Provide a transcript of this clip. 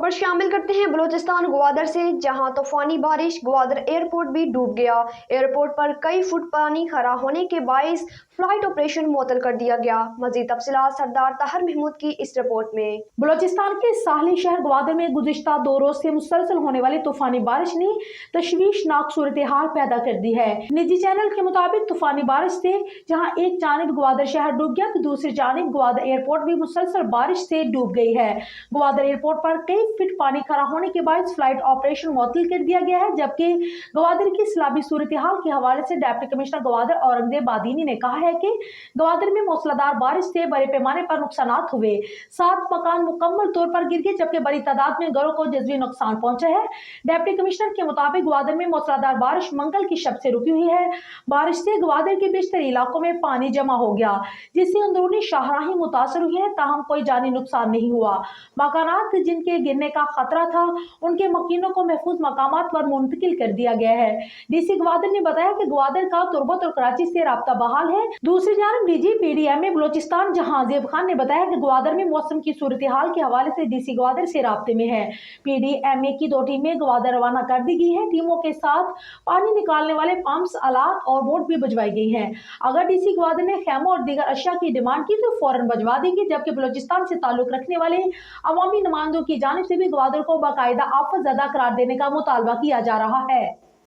खबर शामिल करते हैं बलूचिस्तान ग्वादर से, जहां तूफानी बारिश ग्वादर एयरपोर्ट भी डूब गया। एयरपोर्ट पर कई फुट पानी खड़ा होने के बायस फ्लाइट ऑपरेशन मुअत्तल कर दिया गया। मजीद तफसीलात सरदार ताहिर महमूद की इस रिपोर्ट में। बलूचिस्तान के साहली शहर ग्वादर में गुज़िश्ता 2 रोज से मुसलसल होने वाली तूफानी बारिश ने तशवीशनाक सूरत हाल पैदा कर दी है। निजी चैनल के मुताबिक तूफानी बारिश से जहां एक जानिब ग्वादर शहर डूब गया तो दूसरी जानिब ग्वादर एयरपोर्ट भी मुसलसल बारिश से डूब गई है। ग्वादर एयरपोर्ट पर कई फीट पानी खड़ा होने के बाद फ्लाइट ऑपरेशन मुअत्तल कर दिया गया है, जबकि ग्वादर की सैलाबी सूरत हाल के हवाले से डिप्टी कमिश्नर ग्वादर औरंगजेब बादीनी ने कहा है कि ग्वादर में मूसलाधार बारिश से बड़े पैमाने पर नुकसान हुए। 7 मकान मुकम्मल तौर पर गिर गए, जबकि बड़ी तादाद में घरों को जज़वी नुकसान पहुंचा है। डिप्टी कमिश्नर के मुताबिक ग्वादर में मूसलाधार बारिश मंगल की शब से रुकी हुई है। बारिश से ग्वादर के बेशतर इलाकों में पानी जमा हो गया, जिससे अंदरूनी शाहराहें मुतासर हुई है, ताहम कोई जानी नुकसान नहीं हुआ। मकानात जिनके गिरने का खतरा था उनके मकीनों को महफूज मकामात पर मुंतकिल कर दिया गया है। डीसी ग्वादर ने बताया कि ग्वादर का तुर्बत और कराची से राब्ता बहाल है। दूसरी जानब डीजी पीडीएमए बलूचिस्तान जहांजेब खान ने बताया कि ग्वादर में मौसम की सूरत हाल के हवाले से डीसी ग्वादर से राब्ते में है। पीडीएमए की 2 टीमें ग्वादर रवाना कर दी गई है। टीमों के साथ पानी निकालने वाले पंप्स, आलात और बोट भी भिजवाई गई हैं। अगर डीसी ग्वादर ने खैमों और दीगर अशिया की डिमांड की तो फौरन भिजवा देंगे, जबकि बलूचिस्तान से ताल्लुक रखने वाले अवामी नुमाइंदों की जानिब से भी ग्वादर को बाकायदा आफत ज़दा करार देने का मुतालबा किया जा रहा है।